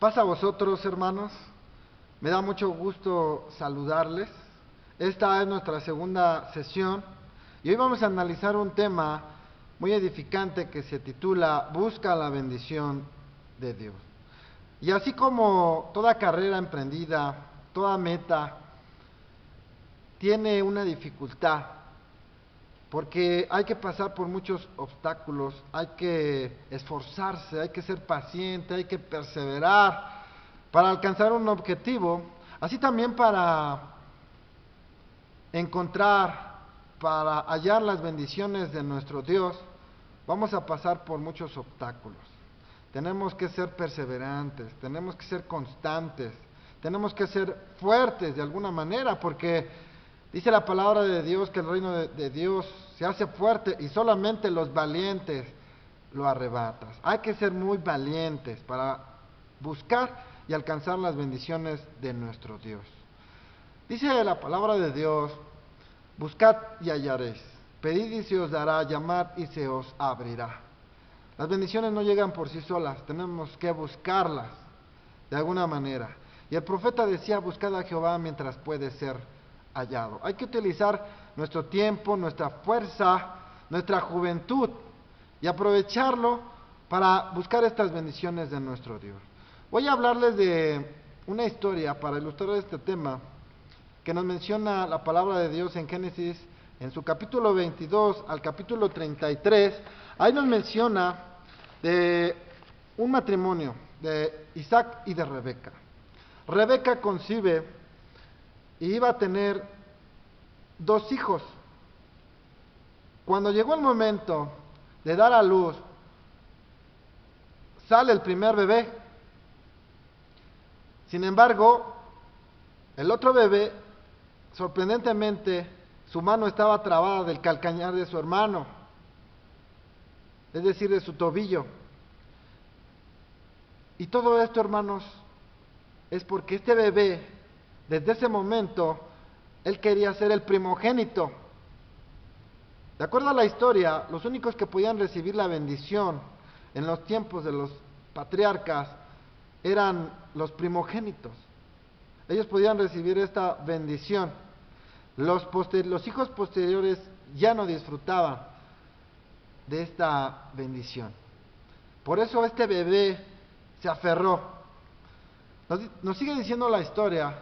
Pasa a vosotros, hermanos. Me da mucho gusto saludarles. Esta es nuestra segunda sesión y hoy vamos a analizar un tema muy edificante que se titula Busca la bendición de Dios. Y así como toda carrera emprendida, toda meta, tiene una dificultad, porque hay que pasar por muchos obstáculos, hay que esforzarse, hay que ser paciente, hay que perseverar para alcanzar un objetivo, así también para encontrar, para hallar las bendiciones de nuestro Dios, vamos a pasar por muchos obstáculos. Tenemos que ser perseverantes, tenemos que ser constantes, tenemos que ser fuertes de alguna manera, porque dice la palabra de Dios que el reino de Dios se hace fuerte y solamente los valientes lo arrebatas. Hay que ser muy valientes para buscar y alcanzar las bendiciones de nuestro Dios. Dice la palabra de Dios: buscad y hallaréis, pedid y se os dará, llamad y se os abrirá. Las bendiciones no llegan por sí solas, tenemos que buscarlas de alguna manera. Y el profeta decía: buscad a Jehová mientras puede ser hallado. Hay que utilizar nuestro tiempo, nuestra fuerza, nuestra juventud y aprovecharlo para buscar estas bendiciones de nuestro Dios. Voy a hablarles de una historia para ilustrar este tema que nos menciona la palabra de Dios en Génesis, en su capítulo 22 al capítulo 33. Ahí nos menciona de un matrimonio de Isaac y de Rebeca. Rebeca concibe y iba a tener 2 hijos. Cuando llegó el momento de dar a luz, sale el primer bebé. Sin embargo, el otro bebé, sorprendentemente, su mano estaba trabada del calcañar de su hermano, es decir, de su tobillo. Y todo esto, hermanos, es porque este bebé, desde ese momento, él quería ser el primogénito. De acuerdo a la historia, los únicos que podían recibir la bendición en los tiempos de los patriarcas eran los primogénitos. Ellos podían recibir esta bendición. Los hijos posteriores ya no disfrutaban de esta bendición. Por eso este bebé se aferró. Nos sigue diciendo la historia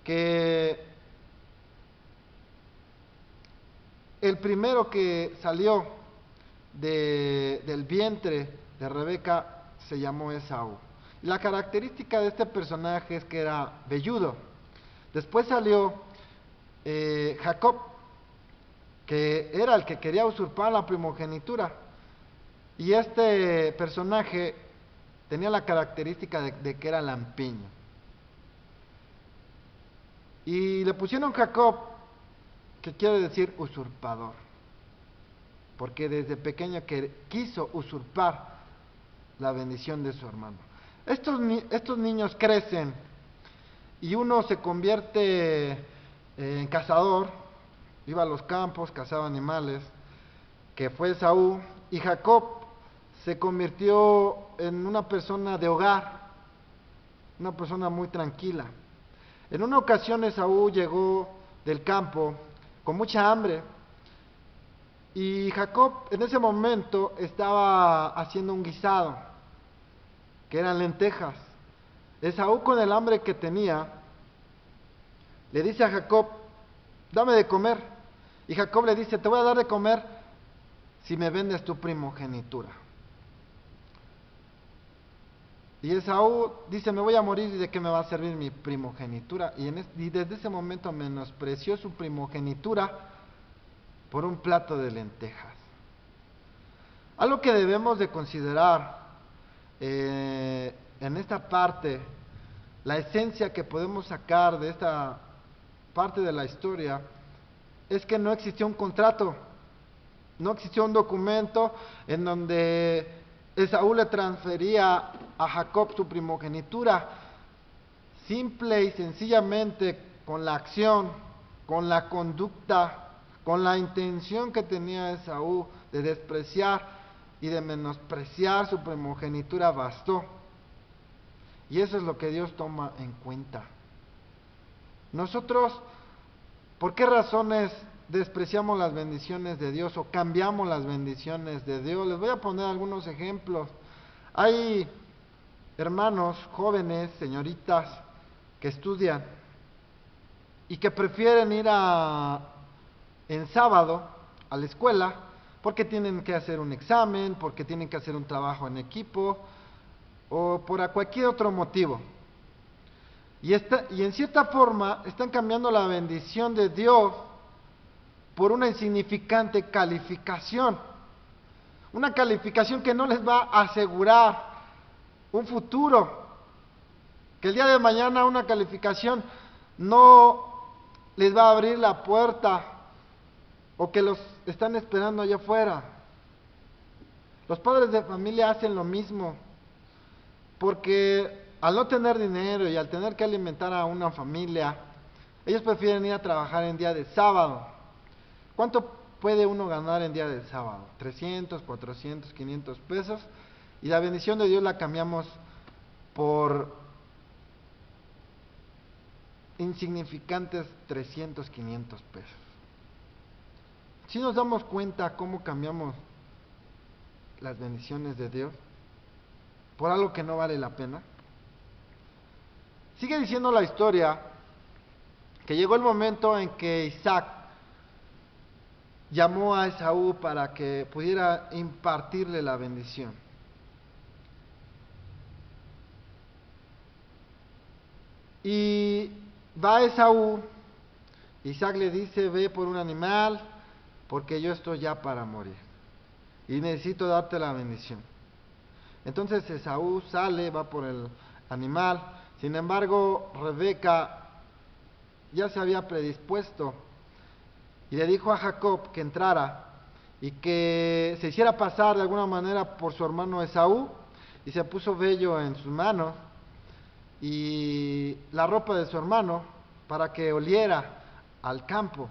que el primero que salió del vientre de Rebeca se llamó Esaú. La característica de este personaje es que era velludo. Después salió Jacob, que era el que quería usurpar la primogenitura. Y este personaje tenía la característica de que era lampiño. Y le pusieron Jacob, que quiere decir usurpador, porque desde pequeño quiso usurpar la bendición de su hermano. Estos niños crecen y uno se convierte en cazador, iba a los campos, cazaba animales, que fue Esaú, y Jacob se convirtió en una persona de hogar, una persona muy tranquila. En una ocasión Esaú llegó del campo con mucha hambre y Jacob en ese momento estaba haciendo un guisado, que eran lentejas. Esaú, con el hambre que tenía, le dice a Jacob: dame de comer. Y Jacob le dice: te voy a dar de comer si me vendes tu primogenitura. Y Esaú dice: me voy a morir, ¿y de qué me va a servir mi primogenitura? Y desde ese momento menospreció su primogenitura por un plato de lentejas. Algo que debemos de considerar en esta parte, la esencia que podemos sacar de esta parte de la historia, es que no existió un contrato, no existió un documento en donde Esaú le transfería a Jacob su primogenitura. Simple y sencillamente, con la acción, con la conducta, con la intención que tenía Esaú de despreciar y de menospreciar su primogenitura, bastó. Y eso es lo que Dios toma en cuenta. Nosotros, ¿por qué razones despreciamos las bendiciones de Dios o cambiamos las bendiciones de Dios? Les voy a poner algunos ejemplos. Hay hermanos, jóvenes, señoritas, que estudian y que prefieren ir en sábado a la escuela porque tienen que hacer un examen, porque tienen que hacer un trabajo en equipo o por cualquier otro motivo. Y en cierta forma están cambiando la bendición de Dios por una insignificante calificación. Una calificación que no les va a asegurar un futuro. Que el día de mañana una calificación no les va a abrir la puerta o que los están esperando allá afuera. Los padres de familia hacen lo mismo porque al no tener dinero y al tener que alimentar a una familia, ellos prefieren ir a trabajar en día de sábado. ¿Cuánto puede uno ganar en día de sábado? 300, 400, 500 pesos. Y la bendición de Dios la cambiamos por insignificantes 300, 500 pesos. Si nos damos cuenta cómo cambiamos las bendiciones de Dios por algo que no vale la pena. Sigue diciendo la historia que llegó el momento en que Isaac llamó a Esaú para que pudiera impartirle la bendición. Y va Esaú, Isaac le dice, ve por un animal, porque yo estoy ya para morir, y necesito darte la bendición. Entonces Esaú sale, va por el animal, sin embargo Rebeca ya se había predispuesto, y le dijo a Jacob que entrara, y que se hiciera pasar de alguna manera por su hermano Esaú, y se puso vello en sus manos, y la ropa de su hermano para que oliera al campo.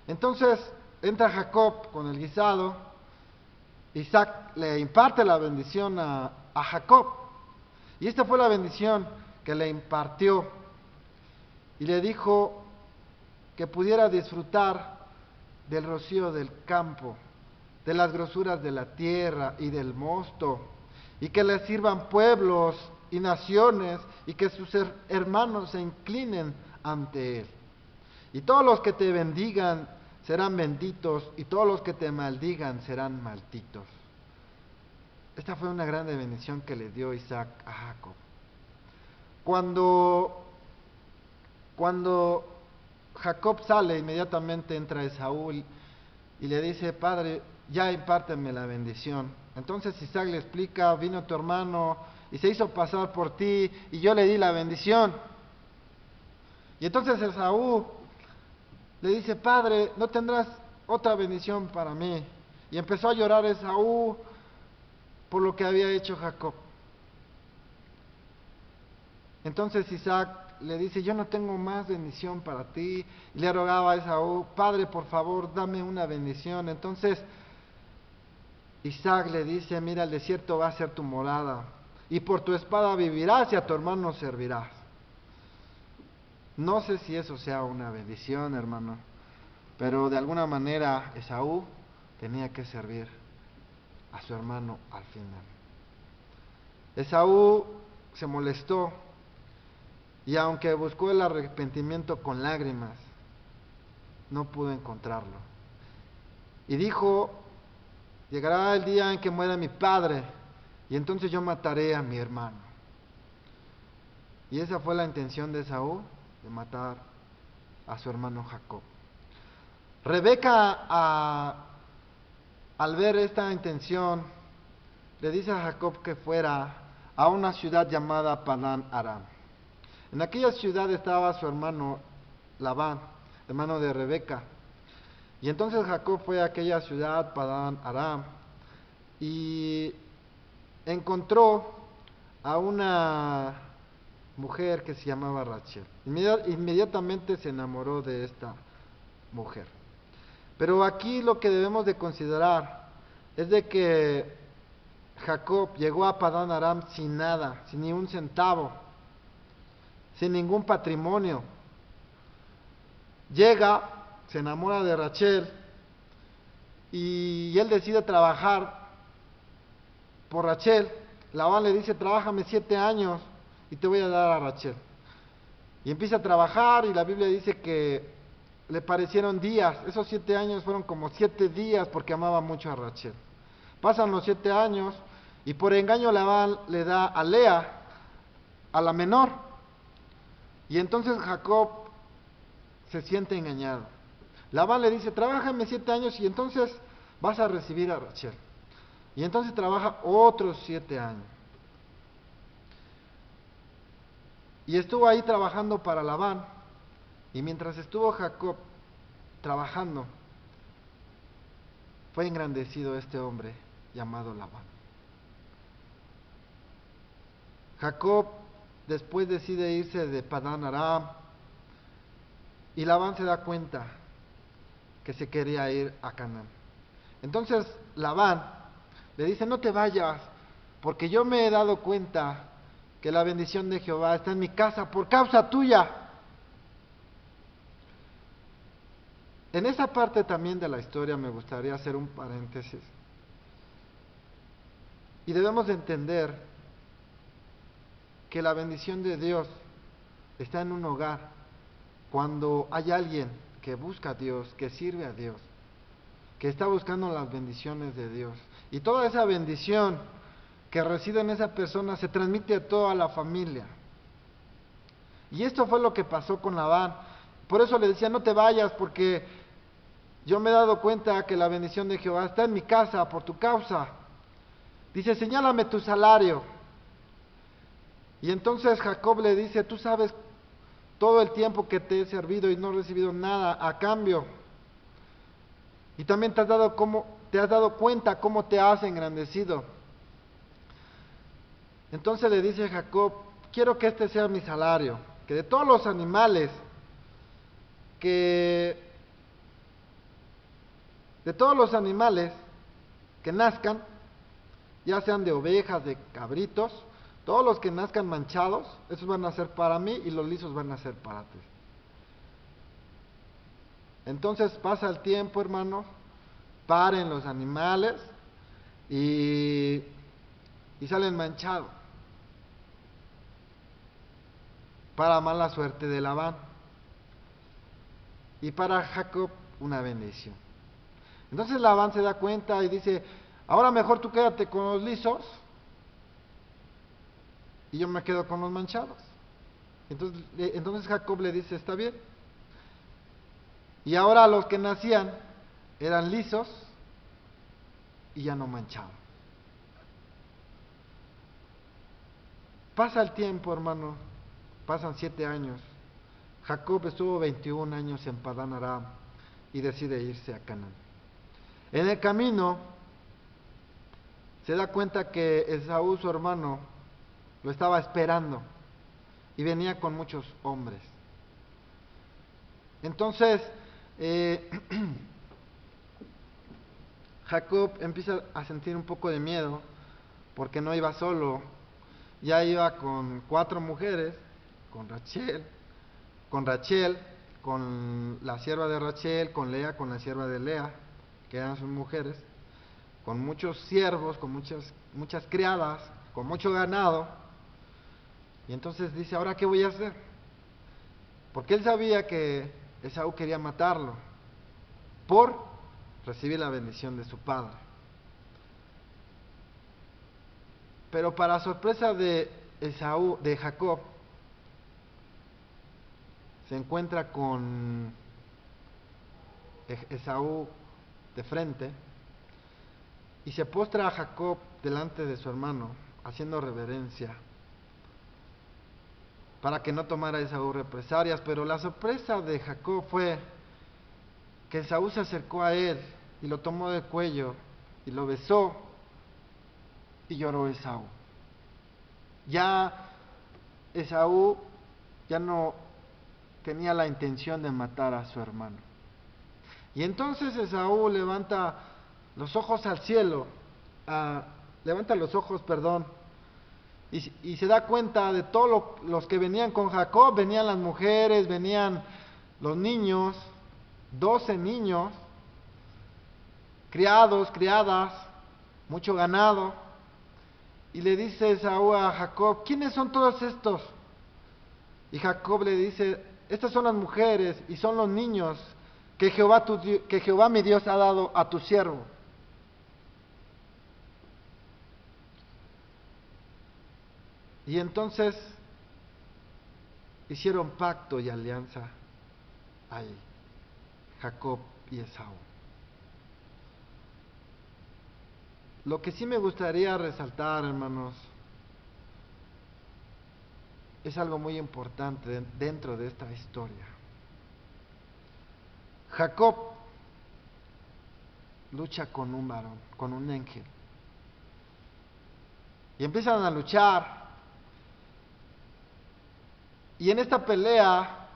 Entonces entra Jacob con el guisado, Isaac le imparte la bendición a Jacob, y esta fue la bendición que le impartió, y le dijo que pudiera disfrutar del rocío del campo, de las grosuras de la tierra y del mosto, y que le sirvan pueblos y naciones, y que sus hermanos se inclinen ante él. Y todos los que te bendigan serán benditos, y todos los que te maldigan serán malditos. Esta fue una grande bendición que le dio Isaac a Jacob. Cuando Jacob sale, inmediatamente entra Esaú y le dice, padre, ya impárteme la bendición. Entonces Isaac le explica, vino tu hermano y se hizo pasar por ti, y yo le di la bendición. Y entonces Esaú le dice, padre, ¿no tendrás otra bendición para mí? Y empezó a llorar Esaú por lo que había hecho Jacob. Entonces Isaac le dice, yo no tengo más bendición para ti. Y le rogaba a Esaú, padre, por favor, dame una bendición. Entonces Isaac le dice, mira, el desierto va a ser tu morada, y por tu espada vivirás y a tu hermano servirás. No sé si eso sea una bendición, hermano, pero de alguna manera Esaú tenía que servir a su hermano al final. Esaú se molestó, y aunque buscó el arrepentimiento con lágrimas, no pudo encontrarlo. Y dijo, llegará el día en que muera mi padre, y entonces yo mataré a mi hermano. Y esa fue la intención de Esaú, de matar a su hermano Jacob. Rebeca, al ver esta intención, le dice a Jacob que fuera a una ciudad llamada Padán Aram. En aquella ciudad estaba su hermano Labán, hermano de Rebeca. Y entonces Jacob fue a aquella ciudad, Padán Aram, y encontró a una mujer que se llamaba Rachel. Inmediatamente se enamoró de esta mujer. Pero aquí lo que debemos de considerar es de que Jacob llegó a Padán Aram sin nada, sin ni un centavo, sin ningún patrimonio. Llega, se enamora de Rachel y él decide trabajar por Rachel. Labán le dice, trabájame 7 años y te voy a dar a Rachel. Y empieza a trabajar y la Biblia dice que le parecieron días. Esos 7 años fueron como 7 días porque amaba mucho a Rachel. Pasan los 7 años y por engaño Labán le da a Lea, a la menor. Y entonces Jacob se siente engañado. Labán le dice, trabájame 7 años y entonces vas a recibir a Rachel. Y entonces trabaja otros 7 años. Y estuvo ahí trabajando para Labán. Y mientras estuvo Jacob trabajando, fue engrandecido este hombre llamado Labán. Jacob después decide irse de Padán Aram y Labán se da cuenta que se quería ir a Canaán. Entonces Labán le dice, no te vayas, porque yo me he dado cuenta que la bendición de Jehová está en mi casa por causa tuya. En esa parte también de la historia me gustaría hacer un paréntesis. Y debemos de entender que la bendición de Dios está en un hogar cuando hay alguien que busca a Dios, que sirve a Dios, que está buscando las bendiciones de Dios. Y toda esa bendición que reside en esa persona se transmite a toda la familia. Y esto fue lo que pasó con Labán. Por eso le decía, no te vayas, porque yo me he dado cuenta que la bendición de Jehová está en mi casa por tu causa. Dice, señálame tu salario. Y entonces Jacob le dice, tú sabes todo el tiempo que te he servido y no he recibido nada a cambio. Y también te has dado cuenta cómo te has engrandecido. Entonces le dice Jacob, quiero que este sea mi salario, que de todos los animales que nazcan, ya sean de ovejas, de cabritos, todos los que nazcan manchados, esos van a ser para mí y los lisos van a ser para ti. Entonces pasa el tiempo, hermanos, paren los animales y salen manchados. Para mala suerte de Labán. Y para Jacob una bendición. Entonces Labán se da cuenta y dice, ahora mejor tú quédate con los lisos y yo me quedo con los manchados. Entonces Jacob le dice, está bien. Y ahora los que nacían eran lisos y ya no manchados. Pasa el tiempo, hermano, pasan 7 años. Jacob estuvo 21 años en Padán Aram y decide irse a Canaán. En el camino se da cuenta que Esaú, su hermano, lo estaba esperando y venía con muchos hombres. Entonces Jacob empieza a sentir un poco de miedo porque no iba solo, ya iba con 4 mujeres, con Rachel, con la sierva de Rachel, con Lea, con la sierva de Lea, que eran sus mujeres, con muchos siervos, con muchas criadas, con mucho ganado. Y entonces dice, ¿ahora qué voy a hacer? Porque él sabía que Esaú quería matarlo por recibir la bendición de su padre. Pero para sorpresa de Jacob, se encuentra con Esaú de frente y se postra a Jacob delante de su hermano, haciendo reverencia para que no tomara Esaú represalias. Pero la sorpresa de Jacob fue que Esaú se acercó a él y lo tomó del cuello y lo besó y lloró Esaú. Ya Esaú ya no tenía la intención de matar a su hermano. Y entonces Esaú levanta los ojos al cielo levanta los ojos, perdón, y se da cuenta de todos los que venían con Jacob. Venían las mujeres, venían los niños, 12 niños, criados, criadas, mucho ganado. Y le dice Esaú a Jacob: ¿quiénes son todos estos? Y Jacob le dice: estas son las mujeres y son los niños que Jehová mi Dios ha dado a tu siervo. Y entonces hicieron pacto y alianza ahí, Jacob y Esaú. Lo que sí me gustaría resaltar, hermanos, es algo muy importante dentro de esta historia. Jacob lucha con un varón, con un ángel. Y empiezan a luchar. Y en esta pelea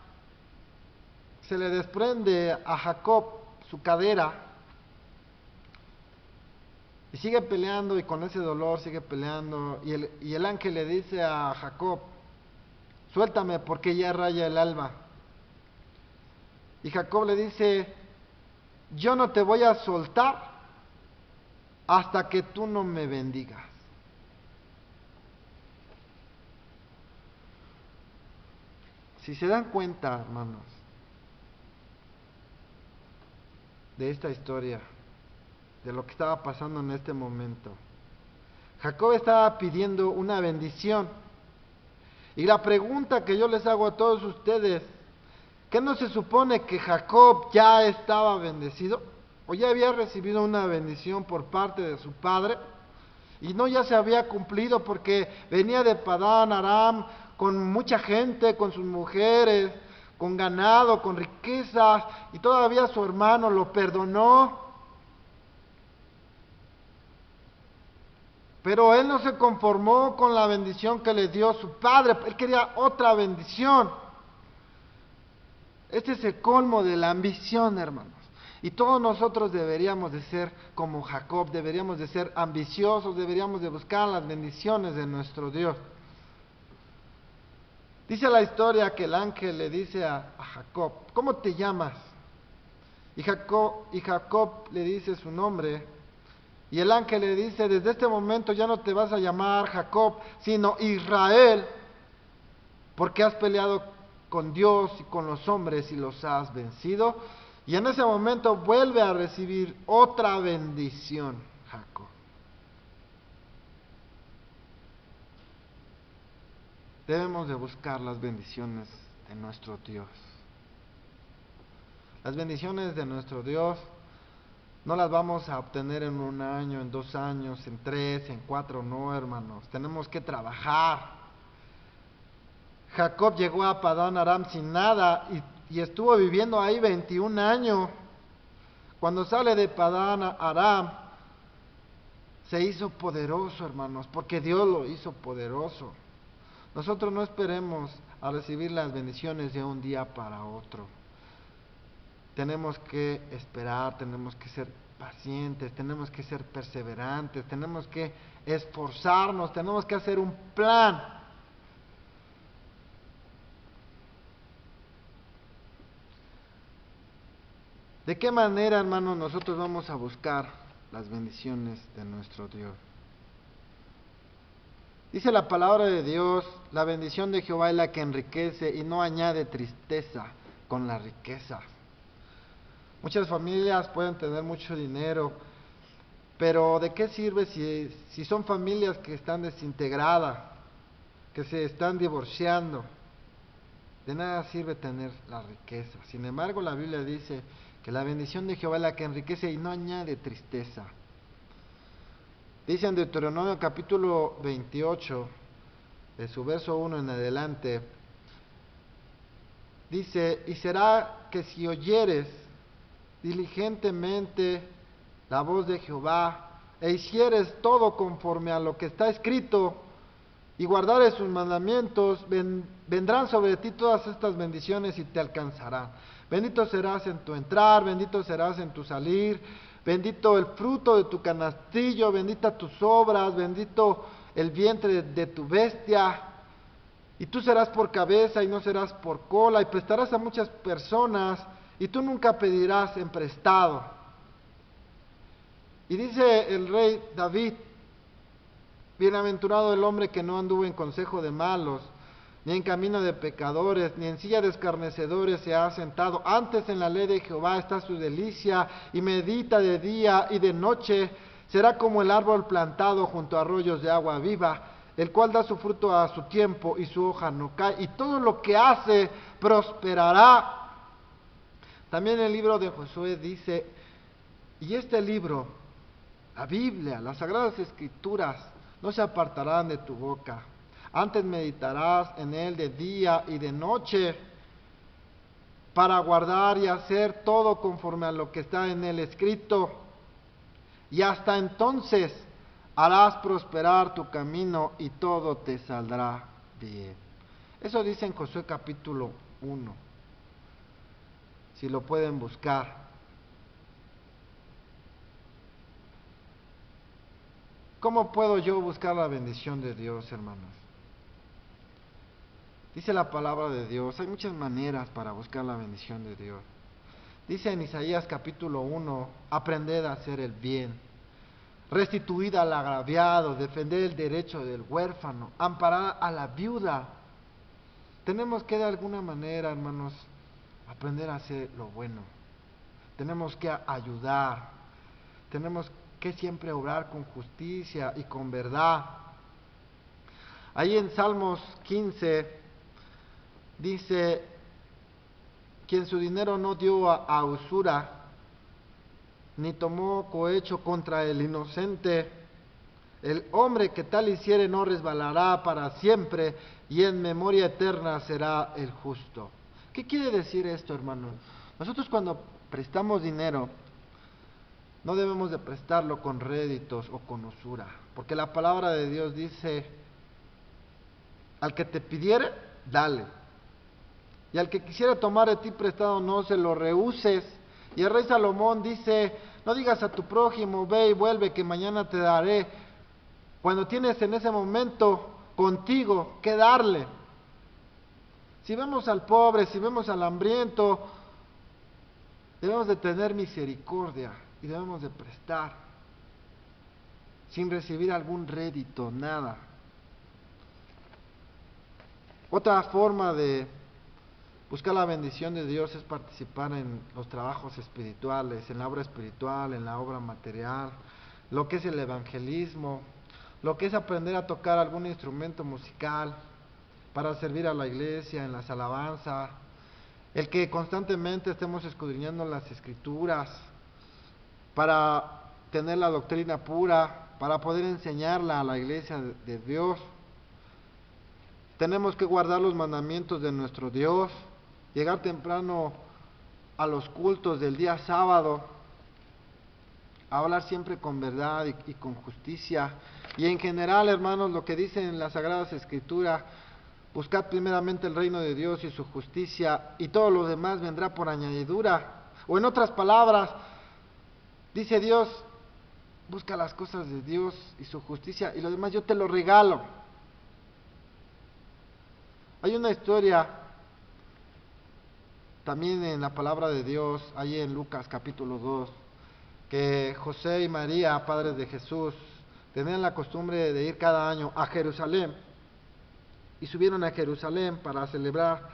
se le desprende a Jacob su cadera. Y sigue peleando, y con ese dolor sigue peleando. Y el ángel le dice a Jacob: suéltame, porque ya raya el alba. Y Jacob le dice: yo no te voy a soltar hasta que tú no me bendigas. Si se dan cuenta, hermanos, de esta historia, de lo que estaba pasando en este momento, Jacob estaba pidiendo una bendición. Y la pregunta que yo les hago a todos ustedes: ¿qué no se supone que Jacob ya estaba bendecido? ¿O ya había recibido una bendición por parte de su padre? Y no ya se había cumplido, porque venía de Padán Aram con mucha gente, con sus mujeres, con ganado, con riquezas, y todavía su hermano lo perdonó. Pero él no se conformó con la bendición que le dio su padre, él quería otra bendición. Este es el colmo de la ambición, hermanos. Y todos nosotros deberíamos de ser como Jacob, deberíamos de ser ambiciosos, deberíamos de buscar las bendiciones de nuestro Dios. Dice la historia que el ángel le dice a Jacob: ¿cómo te llamas? Y Jacob le dice su nombre. Y el ángel le dice: desde este momento ya no te vas a llamar Jacob, sino Israel, porque has peleado con Dios y con los hombres y los has vencido. Y en ese momento vuelve a recibir otra bendición, Jacob. Debemos de buscar las bendiciones de nuestro Dios. Las bendiciones de nuestro Dios no las vamos a obtener en 1 año, en 2 años, en 3, en 4, no, hermanos. Tenemos que trabajar. Jacob llegó a Padán Aram sin nada y estuvo viviendo ahí 21 años. Cuando sale de Padán Aram, se hizo poderoso, hermanos, porque Dios lo hizo poderoso. Nosotros no esperemos a recibir las bendiciones de un día para otro. Tenemos que esperar, tenemos que ser pacientes, tenemos que ser perseverantes, tenemos que esforzarnos, tenemos que hacer un plan. ¿De qué manera, hermanos, nosotros vamos a buscar las bendiciones de nuestro Dios? Dice la palabra de Dios: la bendición de Jehová es la que enriquece y no añade tristeza con las riquezas. Muchas familias pueden tener mucho dinero, pero ¿de qué sirve si son familias que están desintegradas, que se están divorciando? De nada sirve tener la riqueza. Sin embargo, la Biblia dice que la bendición de Jehová es la que enriquece y no añade tristeza. Dice en Deuteronomio capítulo 28, de su verso 1 en adelante, dice: y será que si oyeres diligentemente la voz de Jehová, e hicieres todo conforme a lo que está escrito, y guardares sus mandamientos, vendrán sobre ti todas estas bendiciones y te alcanzarán. Bendito serás en tu entrar, bendito serás en tu salir, bendito el fruto de tu canastillo, bendita tus obras, bendito el vientre de tu bestia. Y tú serás por cabeza y no serás por cola, y prestarás a muchas personas, y tú nunca pedirás en prestado. Y dice el rey David: bienaventurado el hombre que no anduvo en consejo de malos, ni en camino de pecadores, ni en silla de escarnecedores se ha sentado. Antes en la ley de Jehová está su delicia, y medita de día y de noche. Será como el árbol plantado junto a arroyos de agua viva, el cual da su fruto a su tiempo y su hoja no cae, y todo lo que hace prosperará. También el libro de Josué dice, y este libro, la Biblia, las Sagradas Escrituras, no se apartarán de tu boca. Antes meditarás en él de día y de noche, para guardar y hacer todo conforme a lo que está en él escrito. Y hasta entonces harás prosperar tu camino y todo te saldrá bien. Eso dice en Josué capítulo 1. Si lo pueden buscar. ¿Cómo puedo yo buscar la bendición de Dios, hermanos? Dice la palabra de Dios, hay muchas maneras para buscar la bendición de Dios. Dice en Isaías capítulo 1, aprended a hacer el bien, restituid al agraviado, defender el derecho del huérfano, amparar a la viuda. Tenemos que de alguna manera, hermanos, aprender a hacer lo bueno. Tenemos que ayudar. Tenemos que siempre obrar con justicia y con verdad. Ahí en Salmos 15 dice: quien su dinero no dio a usura, ni tomó cohecho contra el inocente, el hombre que tal hiciere no resbalará para siempre, y en memoria eterna será el justo. ¿Qué quiere decir esto, hermano? Nosotros cuando prestamos dinero, no debemos de prestarlo con réditos o con usura, porque la palabra de Dios dice: al que te pidiere, dale, y al que quisiera tomar de ti prestado, no se lo rehuses. Y el rey Salomón dice: no digas a tu prójimo, ve y vuelve, que mañana te daré, cuando tienes en ese momento contigo que darle. Si vemos al pobre, si vemos al hambriento, debemos de tener misericordia y debemos de prestar, sin recibir algún rédito, nada. Otra forma de buscar la bendición de Dios es participar en los trabajos espirituales, en la obra espiritual, en la obra material, lo que es el evangelismo, lo que es aprender a tocar algún instrumento musical para servir a la iglesia en las alabanzas, el que constantemente estemos escudriñando las escrituras para tener la doctrina pura, para poder enseñarla a la iglesia de Dios. Tenemos que guardar los mandamientos de nuestro Dios, llegar temprano a los cultos del día sábado, a hablar siempre con verdad y con justicia. Y en general, hermanos, lo que dicen las Sagradas Escrituras: buscad primeramente el reino de Dios y su justicia, y todo lo demás vendrá por añadidura. O en otras palabras, dice Dios: busca las cosas de Dios y su justicia, y lo demás yo te lo regalo. Hay una historia también en la palabra de Dios, ahí en Lucas capítulo 2, que José y María, padres de Jesús, tenían la costumbre de ir cada año a Jerusalén, y subieron a Jerusalén para celebrar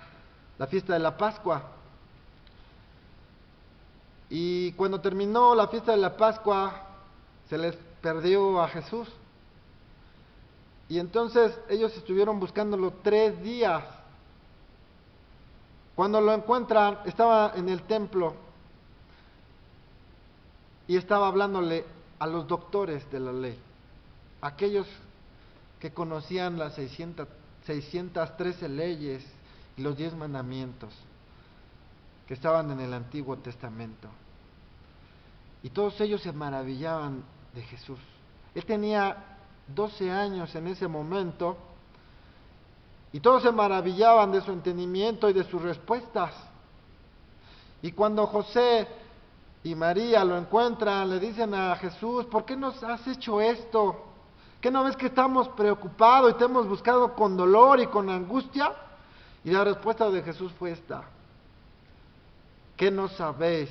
la fiesta de la Pascua. Y cuando terminó la fiesta de la Pascua, se les perdió a Jesús. Y entonces ellos estuvieron buscándolo 3 días. Cuando lo encuentran, estaba en el templo y estaba hablándole a los doctores de la ley, aquellos que conocían las 613 leyes y los 10 mandamientos que estaban en el Antiguo Testamento. Y todos ellos se maravillaban de Jesús. Él tenía 12 años en ese momento, y todos se maravillaban de su entendimiento y de sus respuestas. Y cuando José y María lo encuentran, le dicen a Jesús, ¿por qué nos has hecho esto? ¿Qué no ves que estamos preocupados y te hemos buscado con dolor y con angustia? Y la respuesta de Jesús fue esta: ¿qué no sabéis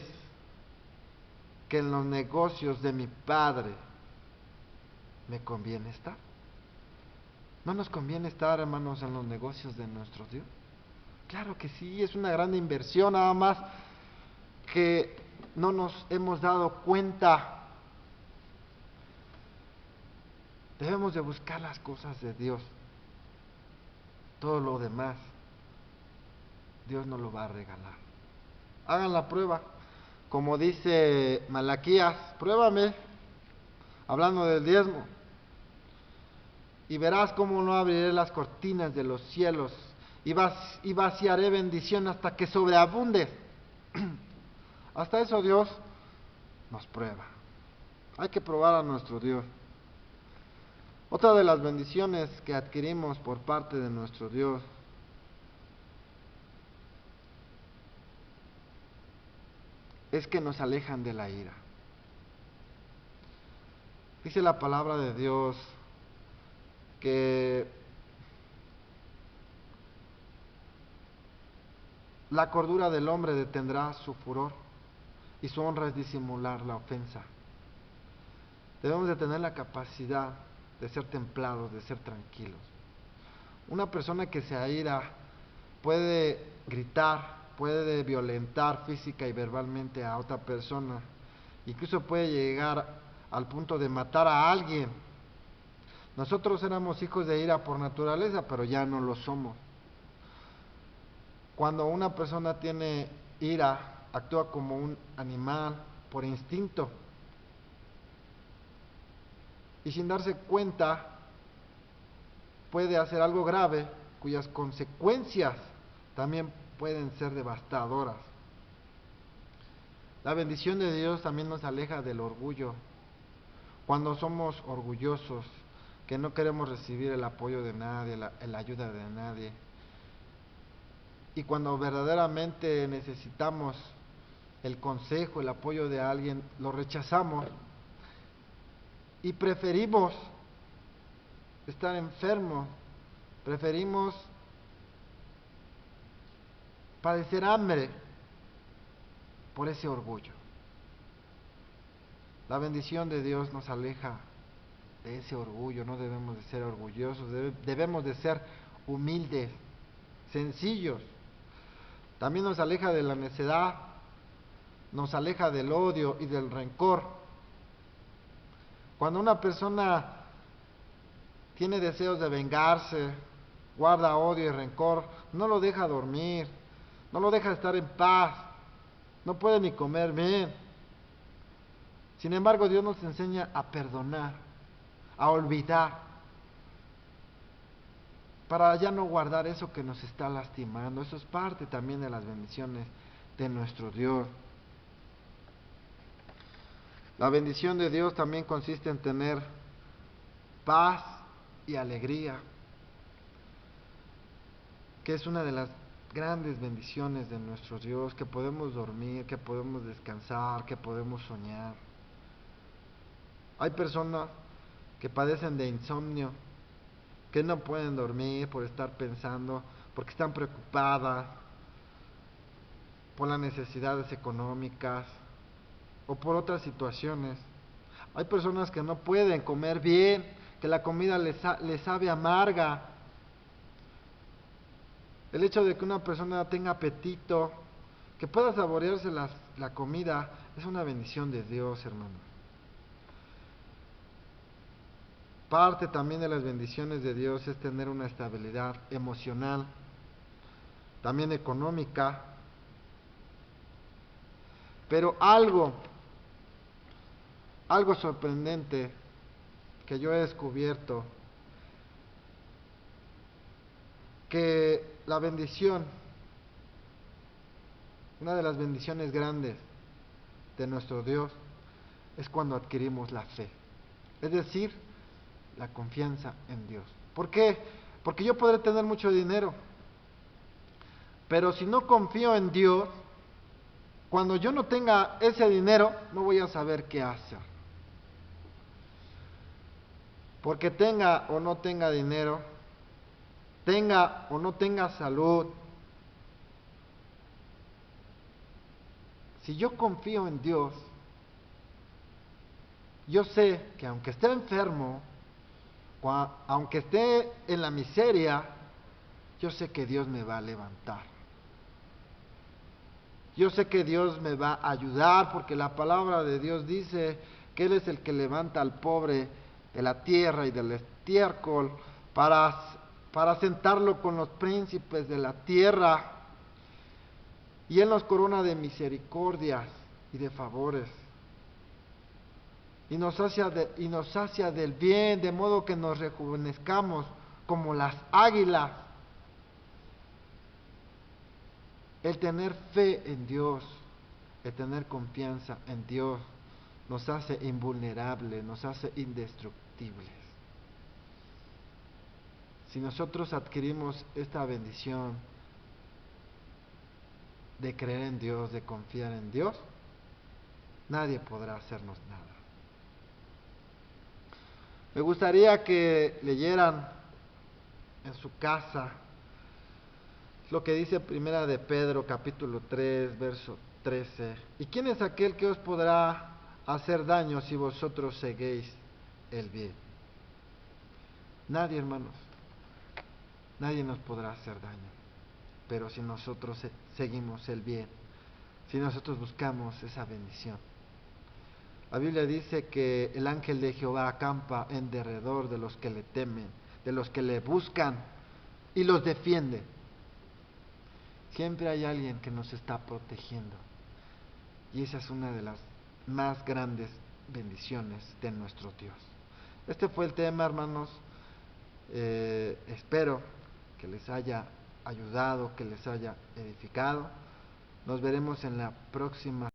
que en los negocios de mi Padre me conviene estar? ¿No nos conviene estar, hermanos, en los negocios de nuestro Dios? Claro que sí, es una gran inversión, nada más que no nos hemos dado cuenta. Debemos de buscar las cosas de Dios. Todo lo demás, Dios nos lo va a regalar. Hagan la prueba. Como dice Malaquías, pruébame, hablando del diezmo, y verás cómo no abriré las cortinas de los cielos y vaciaré bendición hasta que sobreabunde. Hasta eso Dios nos prueba. Hay que probar a nuestro Dios. Otra de las bendiciones que adquirimos por parte de nuestro Dios es que nos alejan de la ira. Dice la palabra de Dios que la cordura del hombre detendrá su furor y su honra es disimular la ofensa. Debemos de tener la capacidad de ser templados, de ser tranquilos. Una persona que se aira puede gritar, puede violentar física y verbalmente a otra persona, incluso puede llegar al punto de matar a alguien. Nosotros éramos hijos de ira por naturaleza, pero ya no lo somos. Cuando una persona tiene ira, actúa como un animal por instinto y sin darse cuenta puede hacer algo grave cuyas consecuencias también pueden ser devastadoras. La bendición de Dios también nos aleja del orgullo. Cuando somos orgullosos, que no queremos recibir el apoyo de nadie, la ayuda de nadie, y cuando verdaderamente necesitamos el consejo, el apoyo de alguien, lo rechazamos y preferimos estar enfermos, preferimos padecer hambre por ese orgullo. La bendición de Dios nos aleja de ese orgullo. No debemos de ser orgullosos, debemos de ser humildes, sencillos. También nos aleja de la necedad, nos aleja del odio y del rencor. Cuando una persona tiene deseos de vengarse, guarda odio y rencor, no lo deja dormir, no lo deja estar en paz, no puede ni comer bien. Sin embargo, Dios nos enseña a perdonar, a olvidar, para ya no guardar eso que nos está lastimando. Eso es parte también de las bendiciones de nuestro Dios. La bendición de Dios también consiste en tener paz y alegría, que es una de las grandes bendiciones de nuestro Dios, que podemos dormir, que podemos descansar, que podemos soñar. Hay personas que padecen de insomnio, que no pueden dormir por estar pensando, porque están preocupadas por las necesidades económicas o por otras situaciones. Hay personas que no pueden comer bien, que la comida les sabe amarga. El hecho de que una persona tenga apetito, que pueda saborearse la comida, es una bendición de Dios, hermanos. Parte también de las bendiciones de Dios es tener una estabilidad emocional, también económica. Pero algo sorprendente que yo he descubierto, que la bendición, una de las bendiciones grandes de nuestro Dios, es cuando adquirimos la fe. Es decir, la confianza en Dios. ¿Por qué? Porque yo podré tener mucho dinero, pero si no confío en Dios, Cuando yo no tenga ese dinero, no voy a saber qué hacer. Porque tenga o no tenga dinero, tenga o no tenga salud, si yo confío en Dios, yo sé que aunque esté enfermo, aunque esté en la miseria, yo sé que Dios me va a levantar. Yo sé que Dios me va a ayudar, porque la palabra de Dios dice que Él es el que levanta al pobre de la tierra y del estiércol para sentarlo con los príncipes de la tierra. Y Él nos corona de misericordias y de favores. Y nos sacia del bien, de modo que nos rejuvenezcamos como las águilas. El tener fe en Dios, el tener confianza en Dios, nos hace invulnerables, nos hace indestructibles. Si nosotros adquirimos esta bendición de creer en Dios, de confiar en Dios, nadie podrá hacernos nada. Me gustaría que leyeran en su casa lo que dice Primera de Pedro, capítulo 3, verso 13. ¿Y quién es aquel que os podrá hacer daño si vosotros seguís el bien? Nadie, hermanos. Nadie nos podrá hacer daño. Pero si nosotros seguimos el bien, si nosotros buscamos esa bendición. La Biblia dice que el ángel de Jehová acampa en derredor de los que le temen, de los que le buscan y los defiende. Siempre hay alguien que nos está protegiendo. Y esa es una de las más grandes bendiciones de nuestro Dios. Este fue el tema, hermanos. Espero que les haya ayudado, que les haya edificado. Nos veremos en la próxima